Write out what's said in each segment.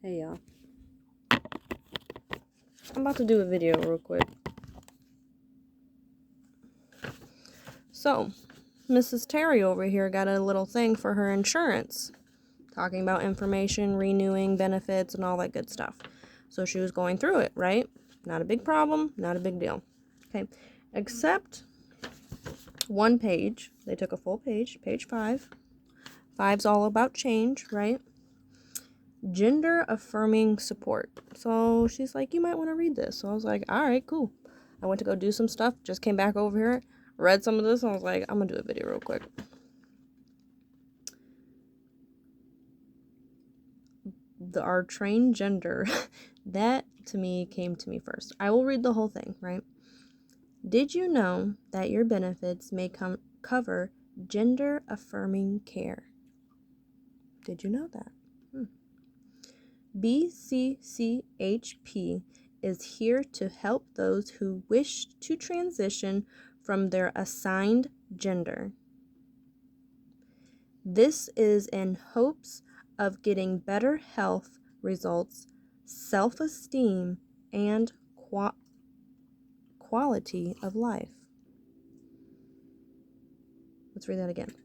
Hey y'all, I'm about to do a video real quick. So, Mrs. Terry over here got a little thing for her insurance, talking about information, renewing benefits, and all that good stuff. So she was going through it, right? Not a big problem, not a big deal. Okay, except one page. They took a full page, page 5. 5's all about change, right? Gender affirming support. So she's like, you might want to read this. So I was like, all right, cool. I went to go do some stuff, just came back over here, read some of this, and I was like, I'm gonna do a video real quick. Our trained gender, that to me came to me first. I will read the whole thing, right? Did you know that your benefits may cover gender affirming care? Did you know that? BCCHP is here to help those who wish to transition from their assigned gender. This is in hopes of getting better health results, self-esteem, and quality of life. Let's read that again.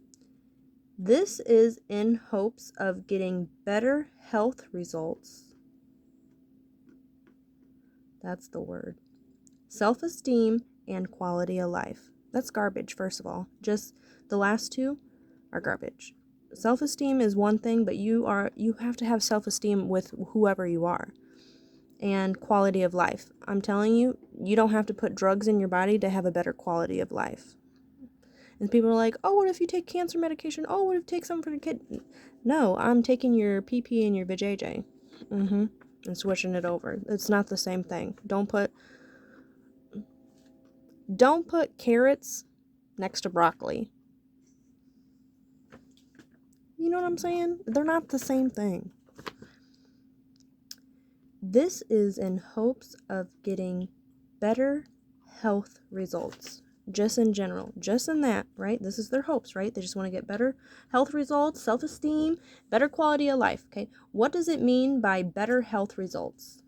This is in hopes of getting better health results. That's the word. Self-esteem and quality of life. That's garbage, first of all. Just the last two are garbage. Self-esteem is one thing, but you have to have self-esteem with whoever you are. And quality of life. I'm telling you, you don't have to put drugs in your body to have a better quality of life. And people are like, oh, what if you take cancer medication? Oh, what if you take something for the kid? No, I'm taking your PP and your vajayjay. And switching it over. It's not the same thing. Don't put carrots next to broccoli. You know what I'm saying? They're not the same thing. This is in hopes of getting better health results. Just in general. Just in that, right? This is their hopes, right? They just want to get better health results, self-esteem, better quality of life, okay? What does it mean by better health results?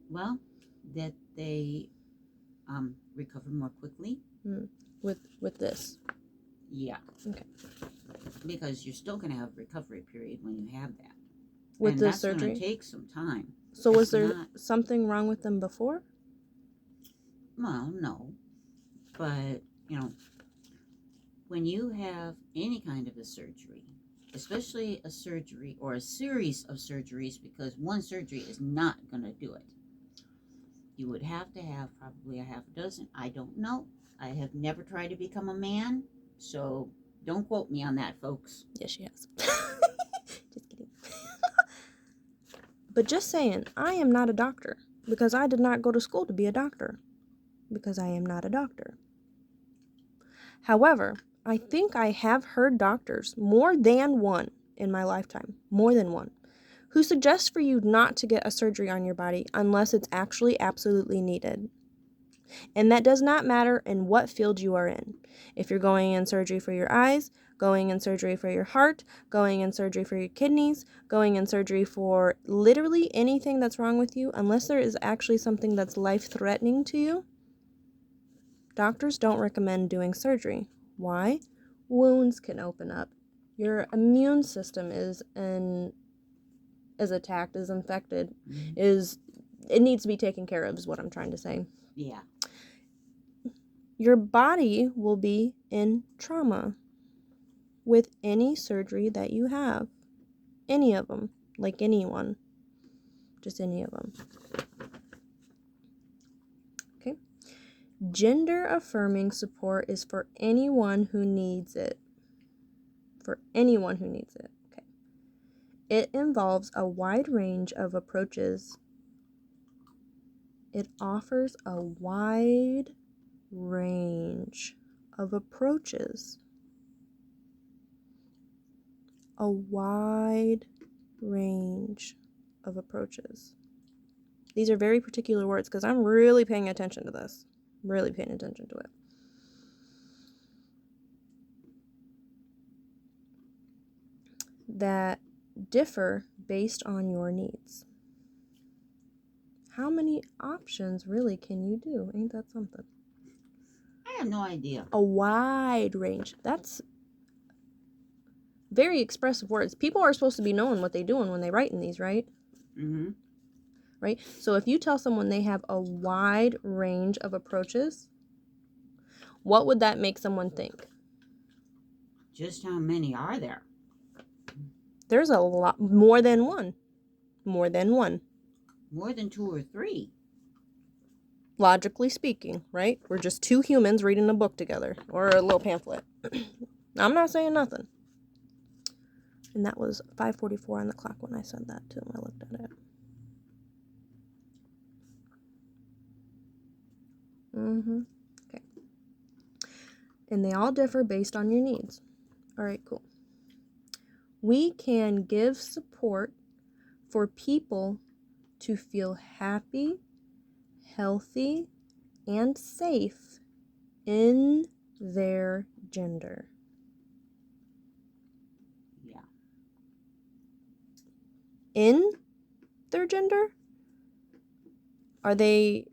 Well, that they recover more quickly. With this. Yeah. Okay. Because you're still going to have a recovery period when you have that. With the surgery? That's going to take some time. So was there something wrong with them before? Well, no. But, when you have any kind of a surgery, especially a surgery or a series of surgeries, because one surgery is not going to do it. You would have to have probably a half a dozen. I don't know. I have never tried to become a man, so don't quote me on that, folks. Yes, she has. Just kidding. But just saying, I am not a doctor because I did not go to school to be a doctor because I am not a doctor. However, I think I have heard doctors, more than one in my lifetime, more than one, who suggest for you not to get a surgery on your body unless it's actually absolutely needed. And that does not matter in what field you are in. If you're going in surgery for your eyes, going in surgery for your heart, going in surgery for your kidneys, going in surgery for literally anything that's wrong with you, unless there is actually something that's life-threatening to you, doctors don't recommend doing surgery. Why? Wounds can open up. Your immune system is attacked, is infected, it needs to be taken care of, is what I'm trying to say. Yeah. Your body will be in trauma with any surgery that you have. Any of them. Like anyone. Just any of them. Okay? Gender affirming support is for anyone who needs it. For anyone who needs it. Okay. It involves a wide range of approaches. It offers a wide range of approaches. A wide range of approaches. These are very particular words because I'm really paying attention to this. Really paying attention to it. That differ based on your needs. How many options really can you do? Ain't that something? I have no idea. A wide range. That's very expressive words. People are supposed to be knowing what they're doing when they write in these, right? Mm-hmm. Right? So if you tell someone they have a wide range of approaches, what would that make someone think? Just how many are there? There's a lot, more than one. More than one. More than 2 or 3. Logically speaking, right? We're just two humans reading a book together, or a little pamphlet. I'm not saying nothing. And that was 5:44 on the clock when I said that too. I looked at it. Okay. And they all differ based on your needs. All right, cool. We can give support for people to feel happy, healthy, and safe in their gender. Yeah. In their gender? Are they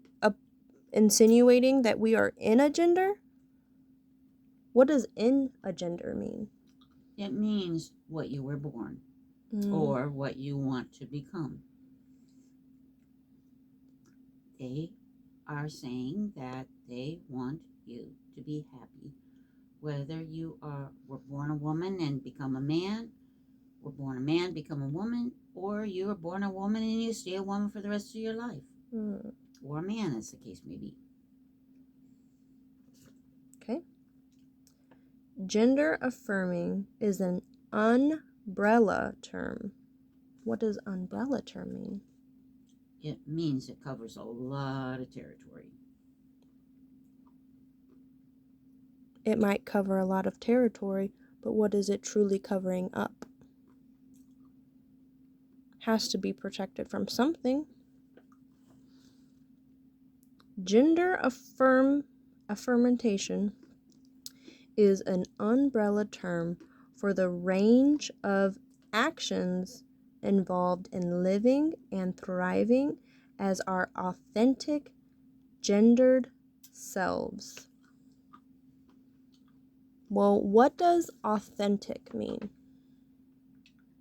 insinuating that we are in a gender? What does in a gender mean? It means what you were born or what you want to become. They are saying that they want you to be happy. Whether you were born a woman and become a man, were born a man, become a woman, or you were born a woman and you stay a woman for the rest of your life. Or a man, as the case may be. Okay. Gender affirming is an umbrella term. What does umbrella term mean? It means it covers a lot of territory. It might cover a lot of territory, but what is it truly covering up? Has to be protected from something. Gender affirmation is an umbrella term for the range of actions involved in living and thriving as our authentic gendered selves. Well, what does authentic mean?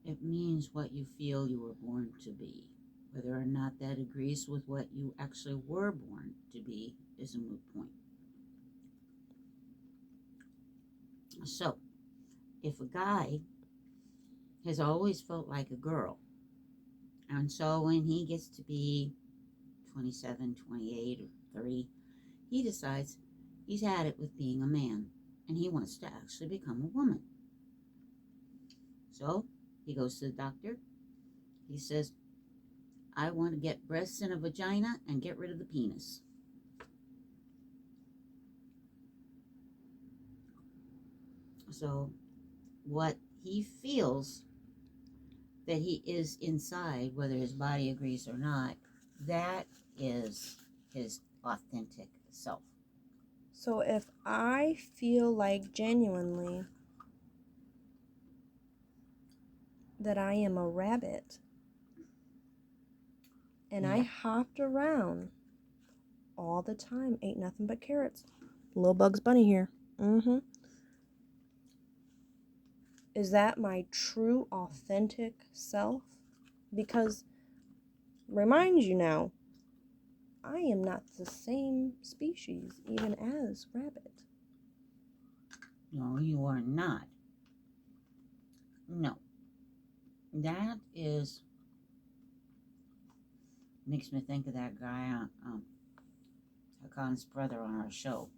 It means what you feel you were born to be. Whether or not that agrees with what you actually were born to be is a moot point. So, if a guy has always felt like a girl, and so when he gets to be 27, 28, or 30, he decides he's had it with being a man, and he wants to actually become a woman. So, he goes to the doctor. He says, I want to get breasts and a vagina and get rid of the penis. So, what he feels that he is inside, whether his body agrees or not, that is his authentic self. So if I feel like genuinely that I am a rabbit and I hopped around all the time, ate nothing but carrots, little Bugs Bunny here, is that my true authentic self? Because, remind you now, I am not the same species even as rabbit. No, you are not. No. That is, makes me think of that guy, Hakan's brother on our show.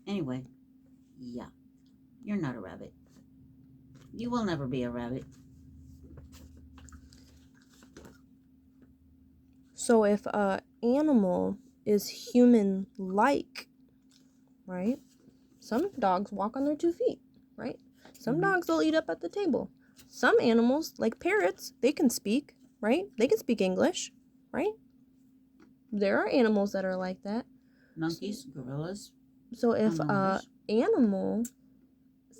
Anyway, yeah, you're not a rabbit. You will never be a rabbit. So if a animal is human-like, right? Some dogs walk on their 2 feet, right? Some dogs will eat up at the table. Some animals, like parrots, they can speak, right? They can speak English, right? There are animals that are like that. Monkeys, gorillas. So if an animal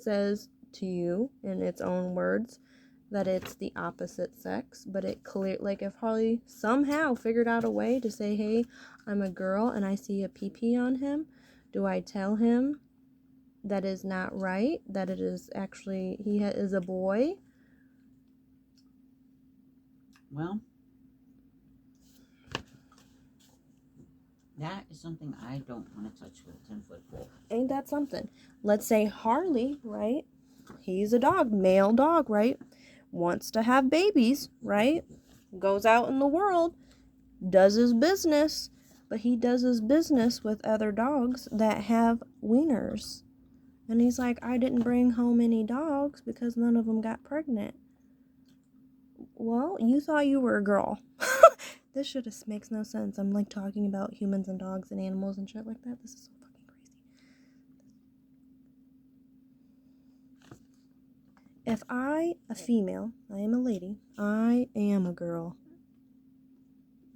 says to you in its own words that it's the opposite sex, but it clear, like if Harley somehow figured out a way to say, hey, I'm a girl and I see a pee on him, do I tell him that is not right, that it is actually he is a boy? Well, that is something I don't want to touch with a 10-foot pole. Ain't that something? Let's say Harley, right? He's a dog, male dog, right? Wants to have babies, right? Goes out in the world, does his business, but he does his business with other dogs that have wieners. And he's like, I didn't bring home any dogs because none of them got pregnant. Well, you thought you were a girl. This shit just makes no sense. I'm like talking about humans and dogs and animals and shit like that. This is so fucking crazy. If I, a female, I am a lady, I am a girl.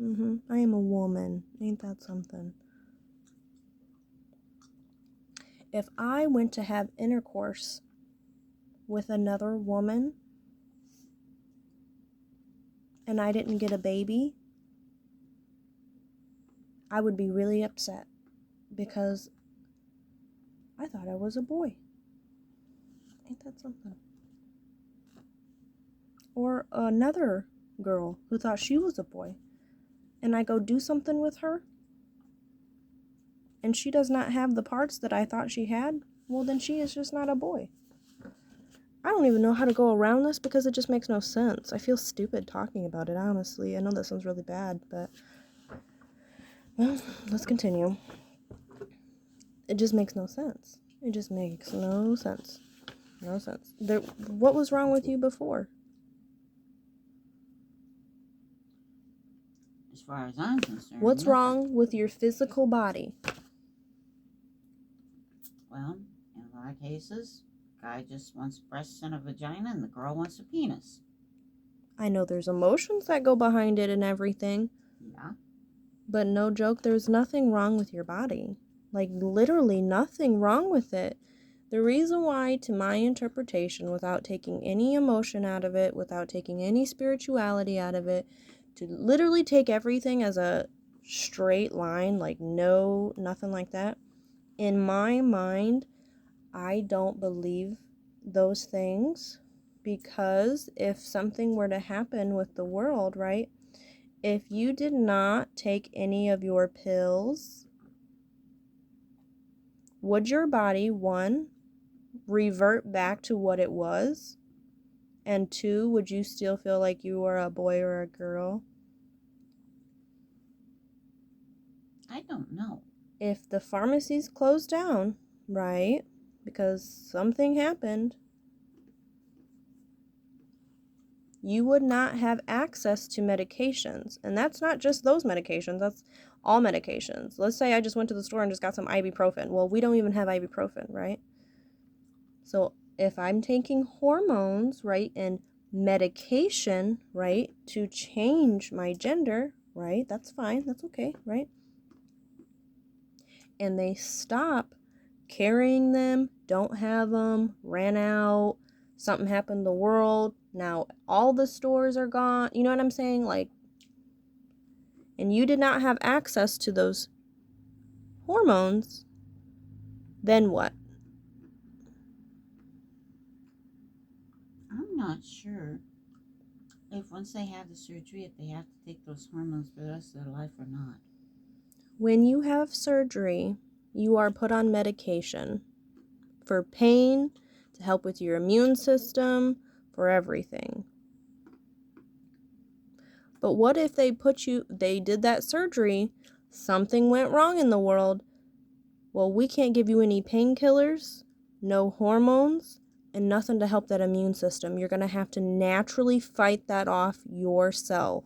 I am a woman. Ain't that something? If I went to have intercourse with another woman and I didn't get a baby, I would be really upset because I thought I was a boy. Ain't that something? Or another girl who thought she was a boy, and I go do something with her, and she does not have the parts that I thought she had, well, then she is just not a boy. I don't even know how to go around this because it just makes no sense. I feel stupid talking about it, honestly. I know that sounds really bad, but well, let's continue. It just makes no sense. It just makes no sense. No sense. What was wrong with you before? As far as I'm concerned. What's nothing. wrong with your physical body? Well, in a lot of cases, guy just wants breasts and a vagina and the girl wants a penis. I know there's emotions that go behind it and everything. Yeah. But no joke, there's nothing wrong with your body. Like, literally nothing wrong with it. The reason why, to my interpretation, without taking any emotion out of it, without taking any spirituality out of it, to literally take everything as a straight line, like no, nothing like that. In my mind, I don't believe those things because if something were to happen with the world, right? If you did not take any of your pills, would your body, one, revert back to what it was? And two, would you still feel like you were a boy or a girl? I don't know. If the pharmacies closed down, right, because something happened, you would not have access to medications. And that's not just those medications, that's all medications. Let's say I just went to the store and just got some ibuprofen. Well, we don't even have ibuprofen, right? So if I'm taking hormones, right, and medication, right, to change my gender, right, that's fine, that's okay, right? And they stop carrying them, don't have them, ran out, something happened in the world, now all the stores are gone, you know what I'm saying? Like, and you did not have access to those hormones, then what? I'm not sure if once they have the surgery, if they have to take those hormones for the rest of their life or not. When you have surgery, you are put on medication for pain, to help with your immune system, for everything. But what if they did that surgery, something went wrong in the world? Well, we can't give you any painkillers, no hormones, and nothing to help that immune system. You're going to have to naturally fight that off yourself.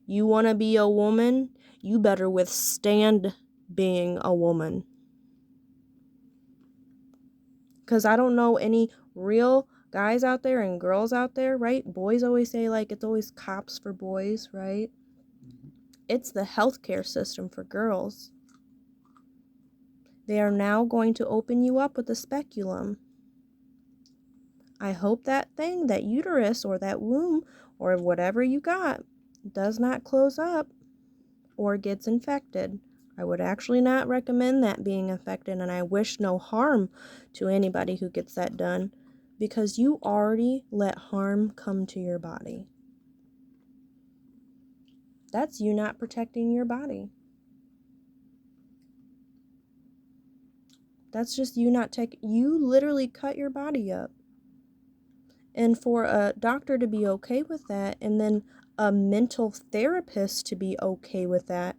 You want to be a woman? You better withstand being a woman. Because I don't know any real guys out there and girls out there, right? Boys always say, like, it's always cops for boys, right? It's the healthcare system for girls. They are now going to open you up with a speculum. I hope that thing, that uterus or that womb or whatever you got, does not close up or gets infected. I would actually not recommend that being infected, and I wish no harm to anybody who gets that done, because you already let harm come to your body. That's you not protecting your body. That's just you not you literally cut your body up. And for a doctor to be okay with that, and then a mental therapist to be okay with that,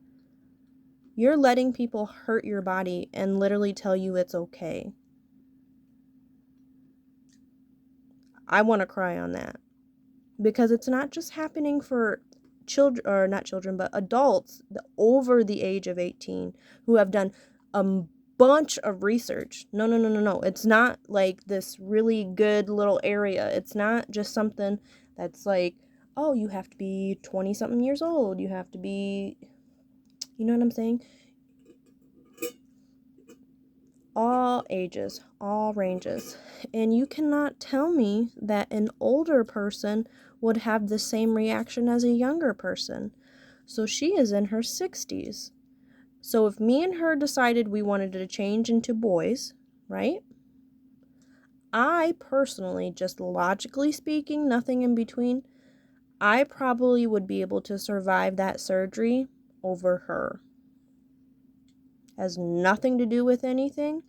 you're letting people hurt your body and literally tell you it's okay. I want to cry on that. Because it's not just happening for children, or not children, but adults over the age of 18 who have done a bunch of research. No. It's not like this really good little area. It's not just something that's like, oh, you have to be 20 something years old. You have to be, you know what I'm saying? All ages, all ranges. And you cannot tell me that an older person would have the same reaction as a younger person. So she is in her 60s. So if me and her decided we wanted to change into boys, right? I personally, just logically speaking, nothing in between, I probably would be able to survive that surgery over her. Has nothing to do with anything,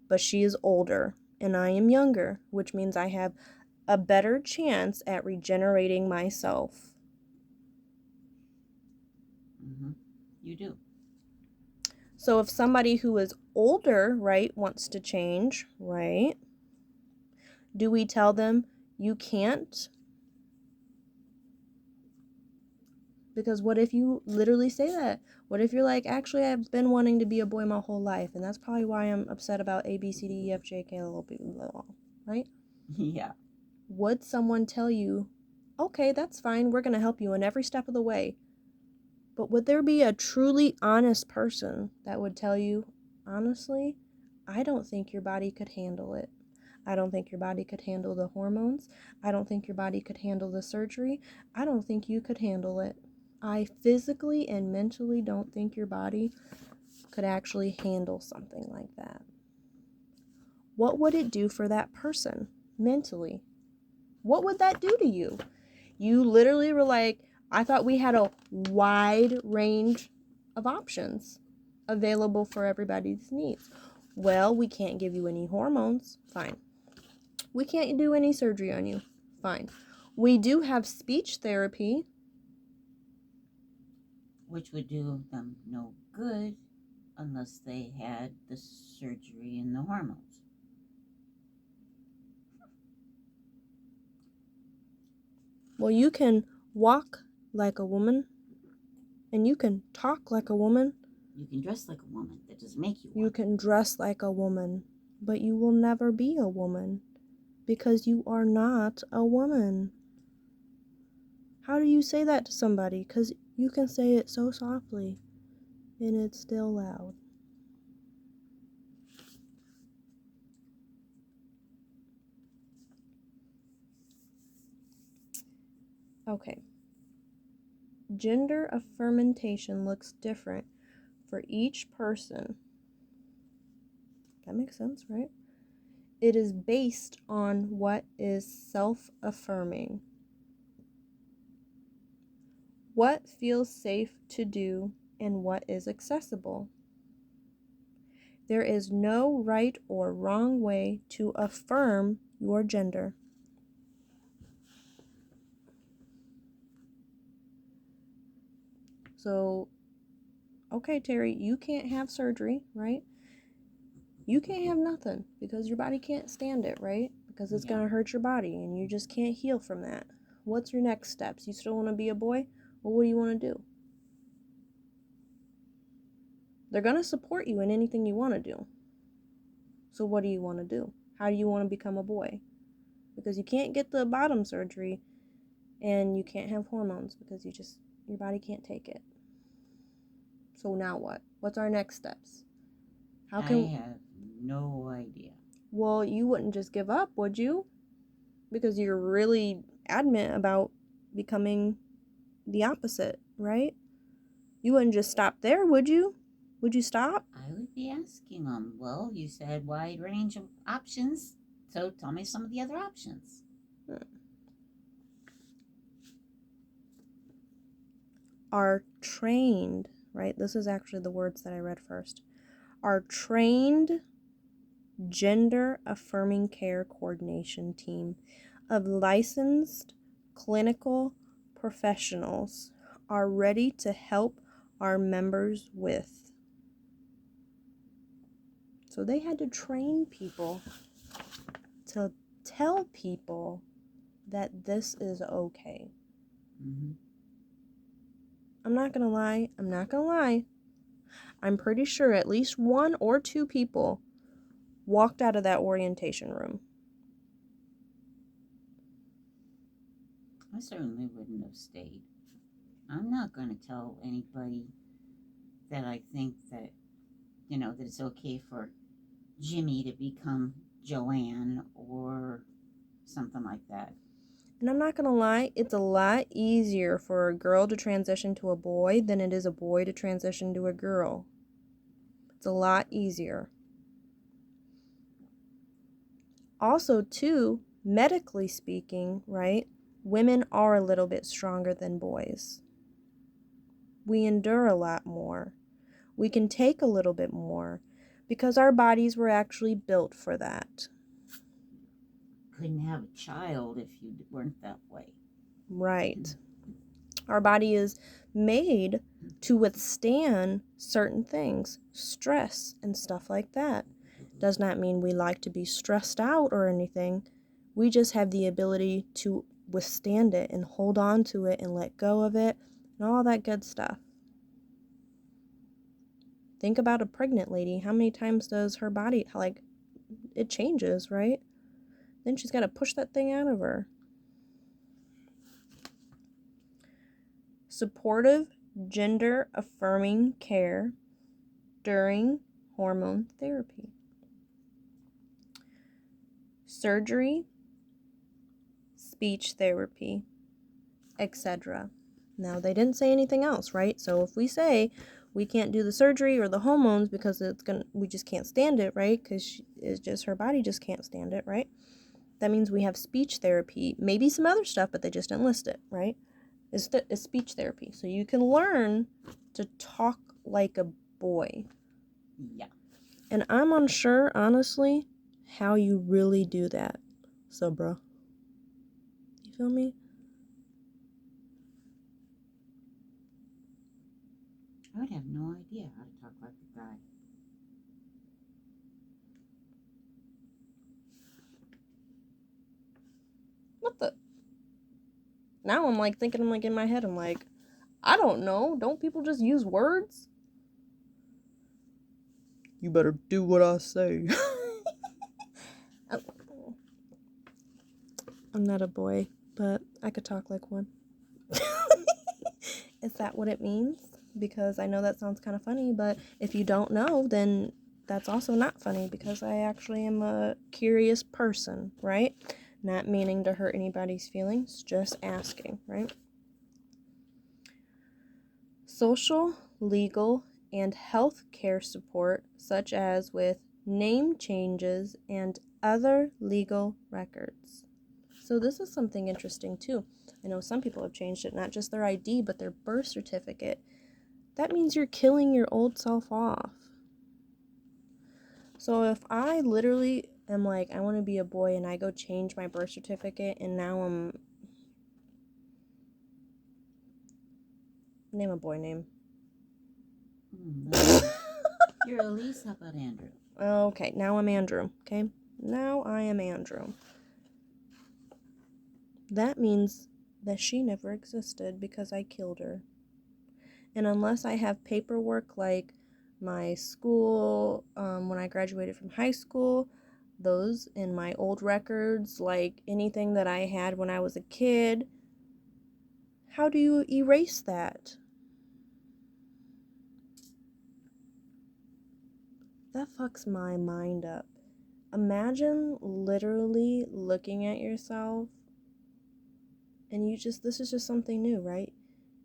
but she is older and I am younger, which means I have a better chance at regenerating myself. Mm-hmm. You do. So if somebody who is older, right, wants to change, right, do we tell them you can't? Because what if you literally say that? What if you're like, actually, I've been wanting to be a boy my whole life, and that's probably why I'm upset about A, B, C, D, E, F, J, K, L, B, blah, blah, right? Yeah. Would someone tell you, okay, that's fine, we're going to help you in every step of the way? But would there be a truly honest person that would tell you, honestly, I don't think your body could handle it. I don't think your body could handle the hormones. I don't think your body could handle the surgery. I don't think you could handle it. I physically and mentally don't think your body could actually handle something like that. What would it do for that person mentally? What would that do to you? You literally were like, I thought we had a wide range of options available for everybody's needs. Well, we can't give you any hormones. Fine. We can't do any surgery on you. Fine. We do have speech therapy. Which would do them no good unless they had the surgery and the hormones. Well, you can walk like a woman, and you can talk like a woman. You can dress like a woman. That doesn't make you one. You can dress like a woman, but you will never be a woman because you are not a woman. How do you say that to somebody? Because you can say it so softly, and it's still loud. Okay. Gender affirmation looks different for each person. That makes sense, right? It is based on what is self-affirming. What feels safe to do and what is accessible. There is no right or wrong way to affirm your gender. So, okay, Terry, you can't have surgery, right? You can't have nothing because your body can't stand it, right? Because it's going to hurt your body and you just can't heal from that. What's your next steps? You still want to be a boy? Well, what do you want to do? They're going to support you in anything you want to do. So what do you want to do? How do you want to become a boy? Because you can't get the bottom surgery and you can't have hormones because your body can't take it. So now what? What's our next steps? I have no idea. Well, you wouldn't just give up, would you? because you're really adamant about becoming the opposite, right? You wouldn't just stop there, would you? Would you stop? I would be asking them, well, you said wide range of options, so tell me some of the other options. Are trained, right? This is actually the words that I read first. Are trained gender affirming care coordination team of licensed clinical professionals are ready to help our members with. So they had to train people to tell people that this is okay. Mm-hmm. I'm not gonna lie. I'm pretty sure at least 1 or 2 people walked out of that orientation room. I certainly wouldn't have stayed. I'm not going to tell anybody that I think that, that it's okay for Jimmy to become Joanne or something like that. And I'm not gonna lie, it's a lot easier for a girl to transition to a boy than it is a boy to transition to a girl. It's a lot easier. Also, too, medically speaking, right, women are a little bit stronger than boys. We endure a lot more. We can take a little bit more because our bodies were actually built for that. Couldn't have a child if you weren't that way. Right. Our body is made to withstand certain things, stress and stuff like that. Does not mean we like to be stressed out or anything. We just have the ability to withstand it and hold on to it and let go of it and all that good stuff. Think about a pregnant lady. How many times does her body, it changes, right? Then she's got to push that thing out of her. Supportive, gender affirming care during hormone therapy. Surgery, speech therapy, etc. Now, they didn't say anything else, right? So if we say we can't do the surgery or the hormones because we just can't stand it, right? Because it's just her body just can't stand it, right? That means we have speech therapy, maybe some other stuff, but they just didn't list it, right? It's speech therapy. So you can learn to talk like a boy. Yeah. And I'm unsure, honestly, how you really do that. So, bro. You feel me? I would have no idea how to talk like a guy. What the? Now I'm thinking, in my head, I'm like, I don't know. Don't people just use words? You better do what I say. I'm not a boy, but I could talk like one. Is that what it means? Because I know that sounds kind of funny, but if you don't know, then that's also not funny because I actually am a curious person, right? Not meaning to hurt anybody's feelings, just asking, right? Social, legal, and health care support, such as with name changes and other legal records. So this is something interesting too. I know some people have changed it, not just their ID, but their birth certificate. That means you're killing your old self off. So if I literally am like, I want to be a boy, and I go change my birth certificate, and now name a boy name. You're Elise, how about Andrew? Okay, now I'm Andrew, okay? Now I am Andrew. That means that she never existed because I killed her. And unless I have paperwork like my school, when I graduated from high school, those in my old records, like anything that I had when I was a kid, how do you erase that? That fucks my mind up. Imagine literally looking at yourself and this is just something new, right?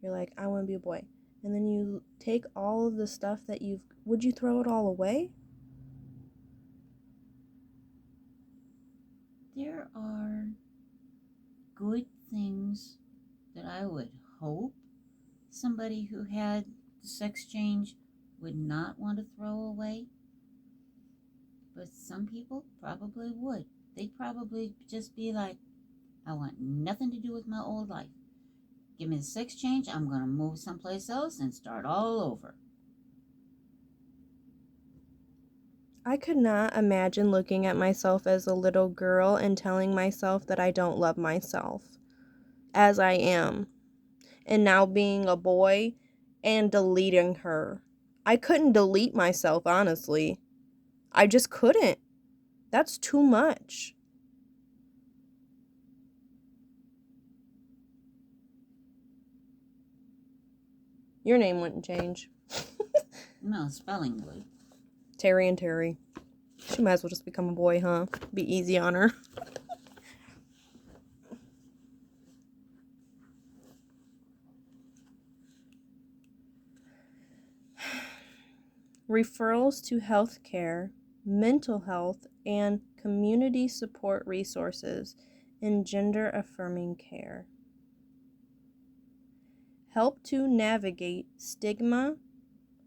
You're like, I want to be a boy. And then you take all of the stuff that would you throw it all away? There are good things that I would hope somebody who had the sex change would not want to throw away. But some people probably would. They'd probably just be like, I want nothing to do with my old life. Give me the sex change, I'm going to move someplace else and start all over. I could not imagine looking at myself as a little girl and telling myself that I don't love myself as I am, and now being a boy and deleting her. I couldn't delete myself, honestly. I just couldn't. That's too much. Your name wouldn't change. No, spelling would. Terry and Terry. She might as well just become a boy, huh? Be easy on her. Referrals to health care, mental health, and community support resources in gender-affirming care. Help to navigate stigma,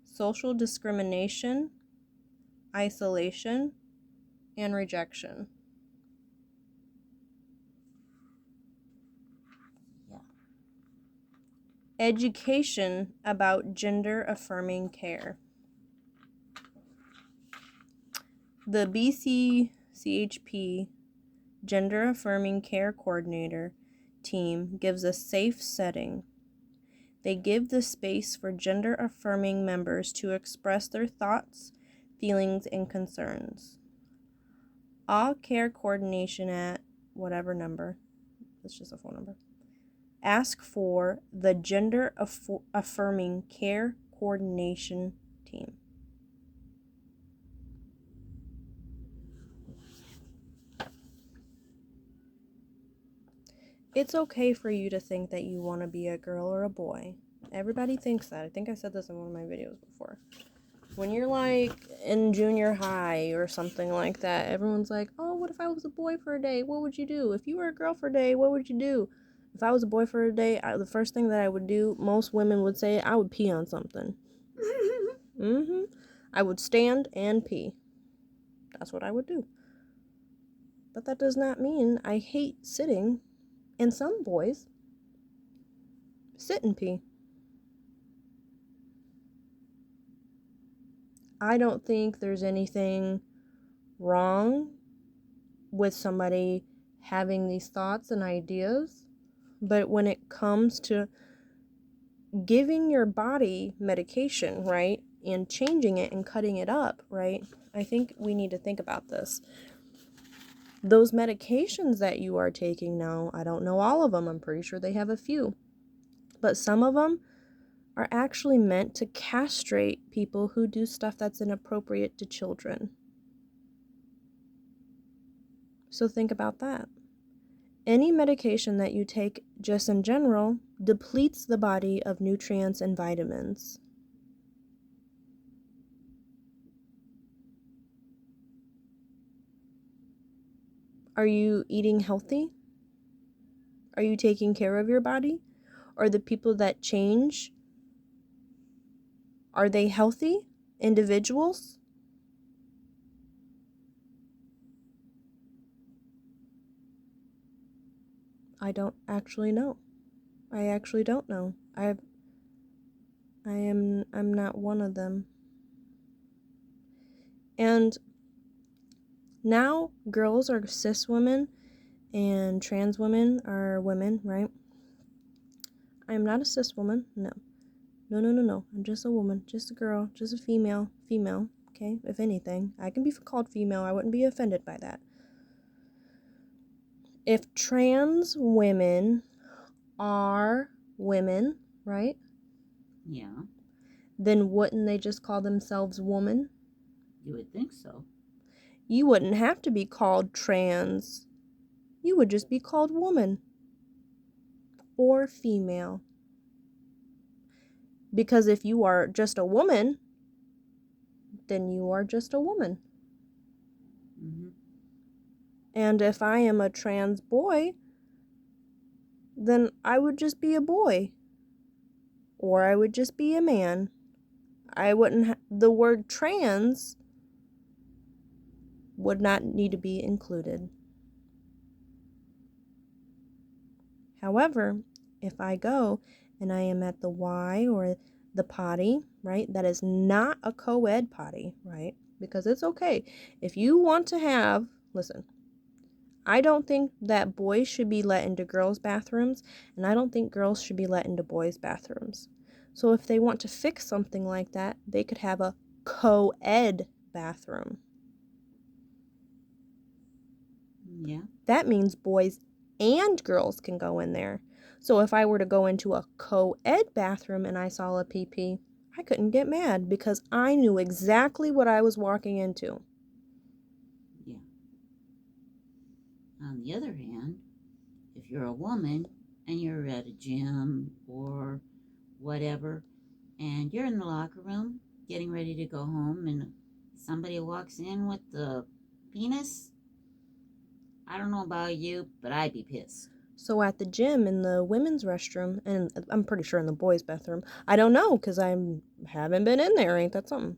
social discrimination, isolation, and rejection. Yeah. Education about gender-affirming care. The BCCHP Gender Affirming Care Coordinator team gives a safe setting. They give the space for gender-affirming members to express their thoughts, feelings, and concerns. All care coordination at whatever number. It's just a phone number. Ask for the Gender Affirming Care Coordination team. It's okay for you to think that you want to be a girl or a boy. Everybody thinks that. I think I said this in one of my videos before. When you're like in junior high or something like that, everyone's like, oh, what if I was a boy for a day? What would you do? If you were a girl for a day, what would you do? If I was a boy for a day, the first thing that I would do, most women would say, I would pee on something. I would stand and pee. That's what I would do. But that does not mean I hate sitting. And some boys sit and pee. I don't think there's anything wrong with somebody having these thoughts and ideas, but when it comes to giving your body medication, right, and changing it and cutting it up, right, I think we need to think about this. Those medications that you are taking now, I don't know all of them, I'm pretty sure they have a few, but some of them are actually meant to castrate people who do stuff that's inappropriate to children. So think about that. Any medication that you take just in general depletes the body of nutrients and vitamins. Are you eating healthy? Are you taking care of your body? Are the people that change, are they healthy individuals? I don't actually know. I actually don't know. I'm not one of them. And now girls are cis women and trans women are women, right? I'm not a cis woman, no. No. I'm just a woman, just a girl, just a female, okay? If anything, I can be called female, I wouldn't be offended by that. If trans women are women, right? Yeah. Then wouldn't they just call themselves woman? You would think so. You wouldn't have to be called trans. You would just be called woman or female. Because if you are just a woman, then you are just a woman. Mm-hmm. And if I am a trans boy, then I would just be a boy. Or I would just be a man. I wouldn't the word trans would not need to be included. However, if I go and I am at the Y or the potty, right, that is not a co-ed potty, right, because it's okay. If you want to have, listen, I don't think that boys should be let into girls' bathrooms, and I don't think girls should be let into boys' bathrooms. So if they want to fix something like that, they could have a co-ed bathroom. Yeah. That means boys and girls can go in there. So if I were to go into a co-ed bathroom and I saw a PP, I couldn't get mad because I knew exactly what I was walking into. Yeah. On the other hand, if you're a woman and you're at a gym or whatever, and you're in the locker room getting ready to go home, and somebody walks in with the penis, I don't know about you, but I'd be pissed. So at the gym, in the women's restroom, and I'm pretty sure in the boys' bathroom, I don't know because I haven't been in there. Ain't that something?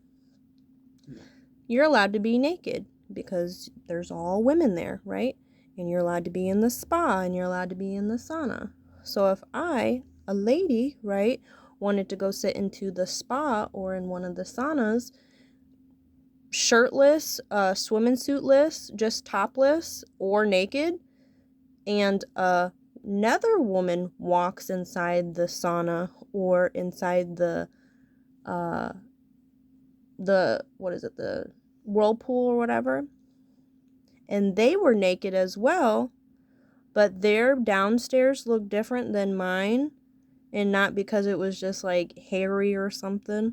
Yeah. You're allowed to be naked because there's all women there, right? And you're allowed to be in the spa and you're allowed to be in the sauna. So if I, a lady, right, wanted to go sit into the spa or in one of the saunas, shirtless, swimming suitless, just topless or naked, and another woman walks inside the sauna or inside the what is it, the whirlpool or whatever, and they were naked as well, but their downstairs looked different than mine, and not because it was just like hairy or something,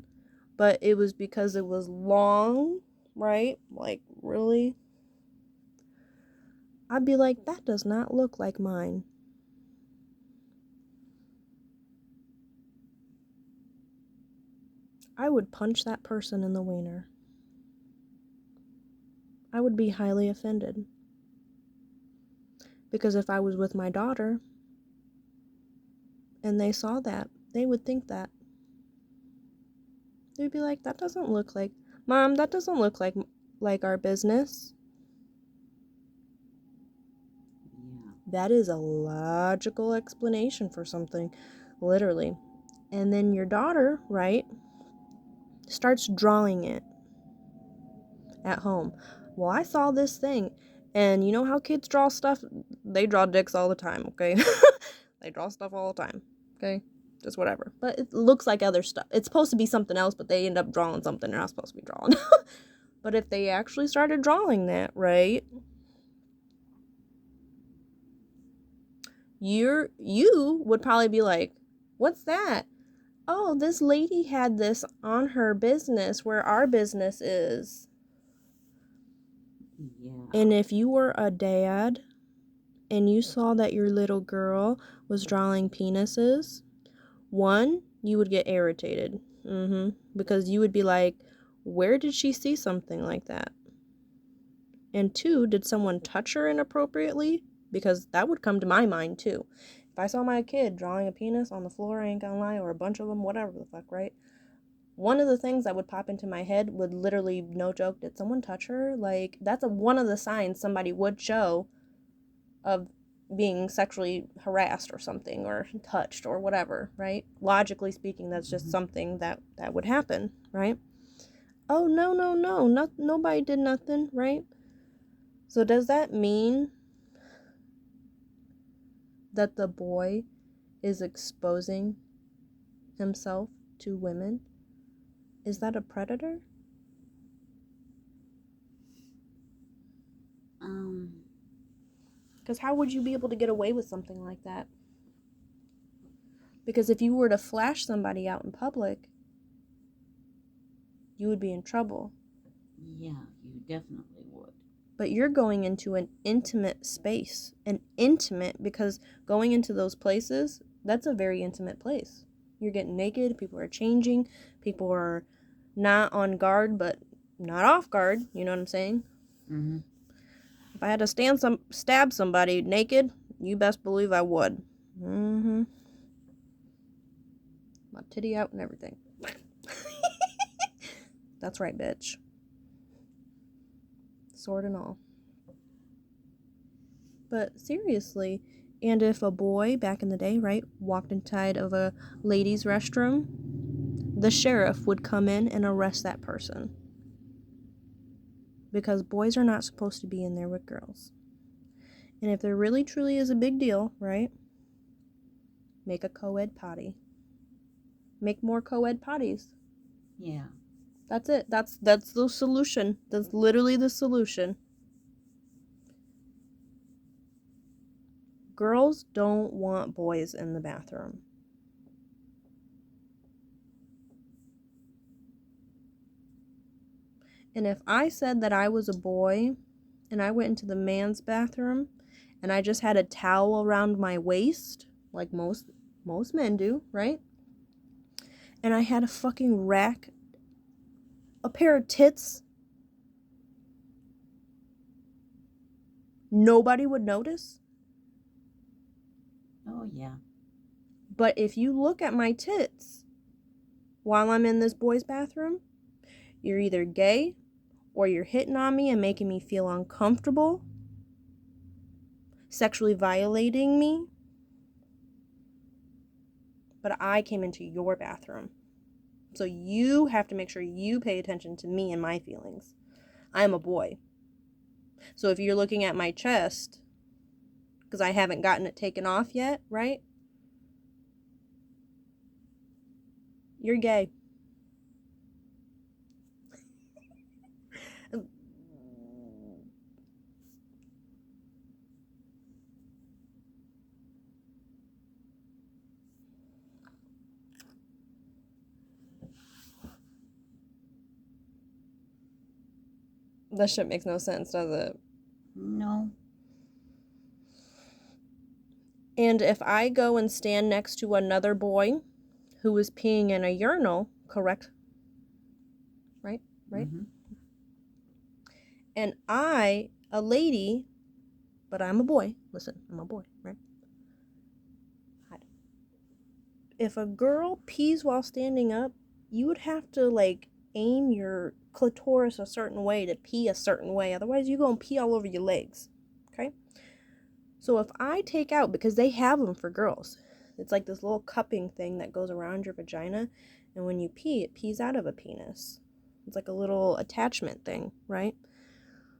but it was because it was long, right? Like, really? I'd be like, that does not look like mine. I would punch that person in the wiener. I would be highly offended. Because if I was with my daughter and they saw that, they would think that. They'd be like, that doesn't look like, Mom, that doesn't look like our business. Yeah. That is a logical explanation for something, literally. And then your daughter, right, starts drawing it at home. Well, I saw this thing, and you know how kids draw stuff? They draw dicks all the time, okay? They draw stuff all the time, okay? Just whatever. But it looks like other stuff. It's supposed to be something else, but they end up drawing something they're not supposed to be drawing. But if they actually started drawing that, right, you would probably be like, what's that? Oh, this lady had this on her business where our business is. Yeah. And if you were a dad and you saw that your little girl was drawing penises, one, you would get irritated. Because you would be like, where did she see something like that? And two, did someone touch her inappropriately? Because that would come to my mind too. If I saw my kid drawing a penis on the floor, I ain't gonna lie, or a bunch of them, whatever the fuck, right? One of the things that would pop into my head would literally, no joke, did someone touch her? Like, that's one of the signs somebody would show of being sexually harassed or something, or touched or whatever, right? Logically speaking, that's just something that would happen, right? Oh, no, nobody did nothing, right? So does that mean that the boy is exposing himself to women? Is that a predator? Because how would you be able to get away with something like that? Because if you were to flash somebody out in public, you would be in trouble. Yeah, you definitely would. But you're going into an intimate space. An intimate, because going into those places, that's a very intimate place. You're getting naked, people are changing, people are not on guard, but not off guard. You know what I'm saying? Mm-hmm. If I had to stab somebody naked, you best believe I would. Mm-hmm. My titty out and everything. That's right, bitch. Sword and all. But seriously, and if a boy back in the day, right, walked inside of a ladies' restroom, the sheriff would come in and arrest that person. Because boys are not supposed to be in there with girls. And if there really truly is a big deal, right, make a co-ed potty. Make more co-ed potties. Yeah. That's it. That's the solution. That's literally the solution. Girls don't want boys in the bathroom. And if I said that I was a boy and I went into the man's bathroom and I just had a towel around my waist, like most men do, right? And I had a fucking rack, a pair of tits, nobody would notice. Oh, yeah. But if you look at my tits while I'm in this boy's bathroom, you're either gay or you're hitting on me and making me feel uncomfortable, sexually violating me. But I came into your bathroom. So you have to make sure you pay attention to me and my feelings. I'm a boy. So if you're looking at my chest, because I haven't gotten it taken off yet, right? You're gay. That shit makes no sense, does it? No. And if I go and stand next to another boy who is peeing in a urinal, correct? Right? Mm-hmm. And I, a lady, but I'm a boy. Listen, I'm a boy, right? If a girl pees while standing up, you would have to, like, aim your clitoris a certain way to pee a certain way. Otherwise, you're going to pee all over your legs, okay? So if I take out, because they have them for girls, it's like this little cupping thing that goes around your vagina, and when you pee, it pees out of a penis. It's like a little attachment thing, right?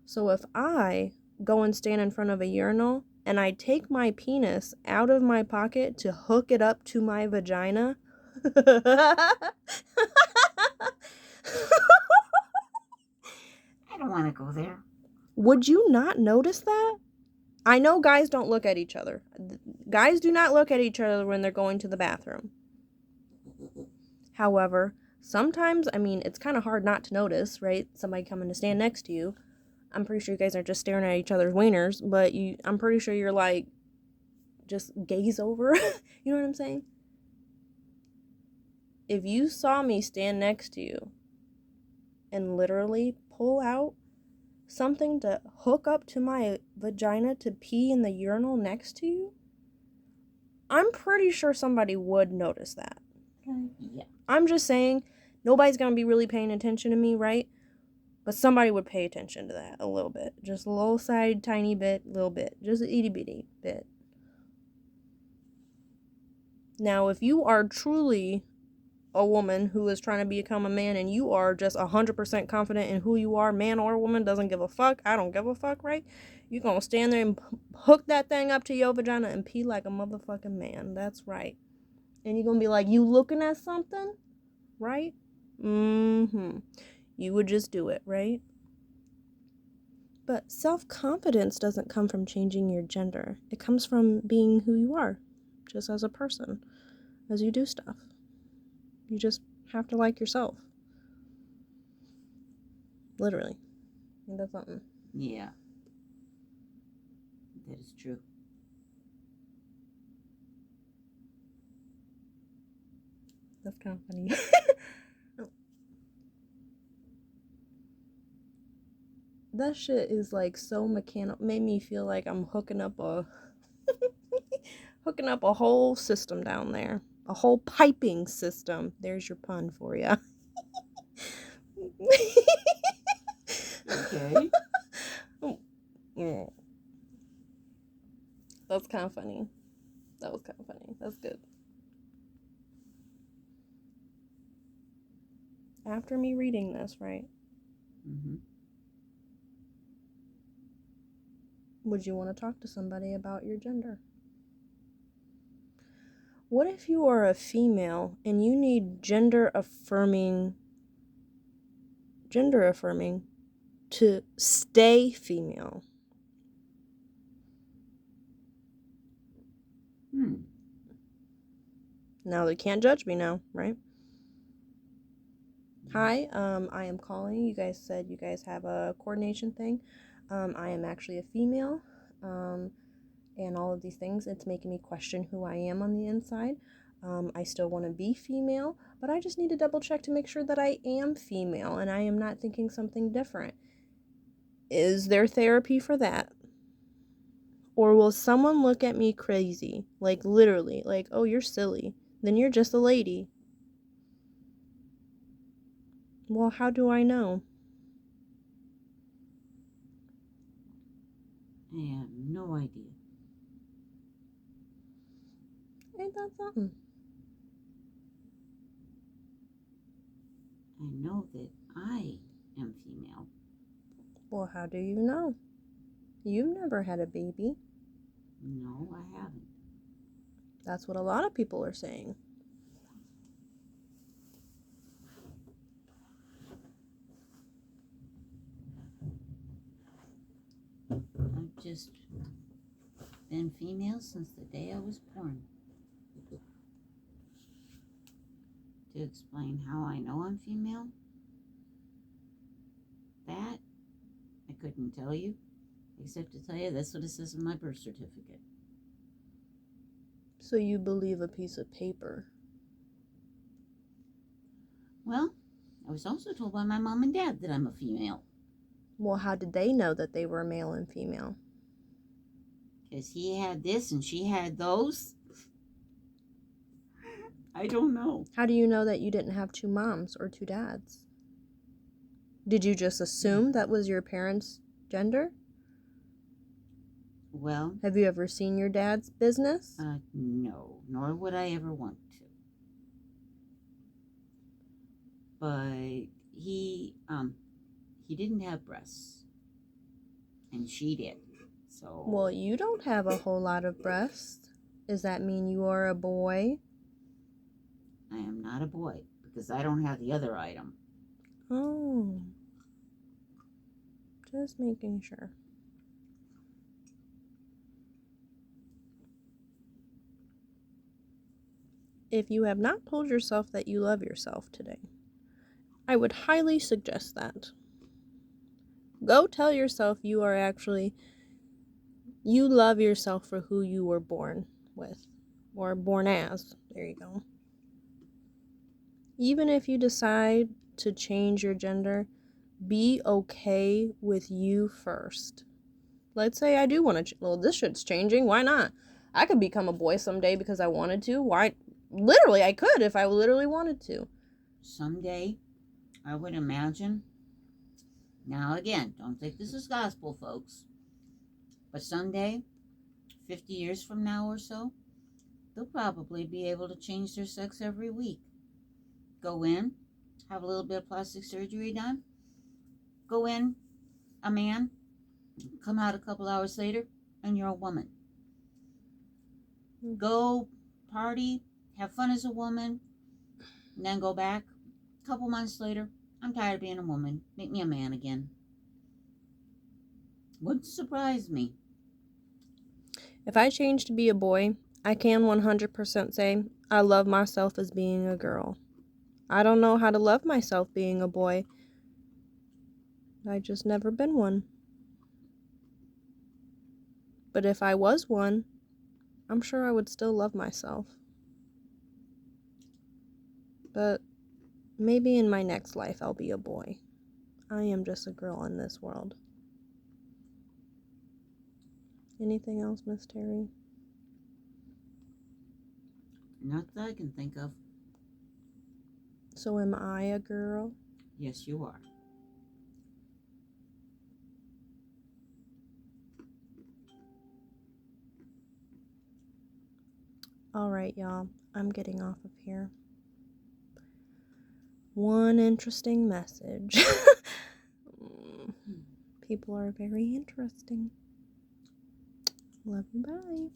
So if I go and stand in front of a urinal and I take my penis out of my pocket to hook it up to my vagina, I don't want to go there. would you not notice that? I know guys don't look at each other. Guys do not look at each other when they're going to the bathroom. However, sometimes, I mean, it's kind of hard not to notice, right? Somebody coming to stand next to you. I'm pretty sure you guys are just staring at each other's wieners, but I'm pretty sure you're like, just gaze over. You know what I'm saying? If you saw me stand next to you and literally pull out something to hook up to my vagina to pee in the urinal next to you, I'm pretty sure somebody would notice that. Yeah. I'm just saying, nobody's going to be really paying attention to me, right? But somebody would pay attention to that a little bit. Just a little side, tiny bit, little bit. Just a itty bitty bit. Now, if you are truly a woman who is trying to become a man and you are just 100% confident in who you are, man or woman, doesn't give a fuck, I don't give a fuck, right? You're going to stand there and hook that thing up to your vagina and pee like a motherfucking man. That's right. And you're going to be like, you looking at something? Right? Mm-hmm. You would just do it, right? But self-confidence doesn't come from changing your gender. It comes from being who you are, just as a person, as you do stuff. You just have to like yourself. Literally. Ain't that something? Yeah. That is true. That's kind of funny. That shit is like so mechanical. Made me feel like I'm hooking up a whole system down there. A whole piping system. There's your pun for you. Okay. Yeah. That's kind of funny. That was kind of funny. That's good. After me reading this, right? Mm-hmm. Would you want to talk to somebody about your gender? What if you are a female and you need gender affirming to stay female? Now they can't judge me now, right? Hi, I am calling. You guys said you guys have a coordination thing. I am actually a female, and all of these things. It's making me question who I am on the inside. I still want to be female, but I just need to double check to make sure that I am female and I am not thinking something different. Is there therapy for that? Or will someone look at me crazy? Like, literally, like, oh, you're silly. Then you're just a lady. Well, how do I know? I have no idea. Ain't that something? I know that I am female. Well, how do you know? You've never had a baby. No, I haven't. That's what a lot of people are saying. I've just been female since the day I was born. To explain how I know I'm female, that I couldn't tell you, except to tell you that's what it says in my birth certificate. So you believe a piece of paper? Well, I was also told by my mom and dad that I'm a female. Well, how did they know that they were male and female? Because he had this and she had those. I don't know. How do you know that you didn't have two moms or two dads? Did you just assume that was your parents' gender? Well, Have you ever seen your dad's business? No, nor would I ever want to. But he didn't have breasts, and she did. So. Well, you don't have a whole lot of breasts. Does that mean you are a boy? I am not a boy because I don't have the other item. Oh. Just making sure. If you have not told yourself that you love yourself today, I would highly suggest that. Go tell yourself you love yourself for who you were born with, or born as. There you go. Even if you decide to change your gender, be okay with you first. Let's say I do want to, well, this shit's changing. Why not? I could become a boy someday because I wanted to. Why? Literally, I could if I literally wanted to. Someday, I would imagine. Now, again, don't think this is gospel, folks. But someday, 50 years from now or so, they'll probably be able to change their sex every week. Go in, have a little bit of plastic surgery done. Go in, a man, come out a couple hours later, and you're a woman. Go party, have fun as a woman, and then go back. A couple months later, I'm tired of being a woman. Make me a man again. Wouldn't surprise me. If I change to be a boy, I can 100% say I love myself as being a girl. I don't know how to love myself being a boy. I just never been one. But if I was one, I'm sure I would still love myself. But maybe in my next life I'll be a boy. I am just a girl in this world. Anything else, Miss Terry? Not that I can think of. So am I a girl? Yes, you are. Alright, y'all. I'm getting off of here. One interesting message. People are very interesting. Love you, bye.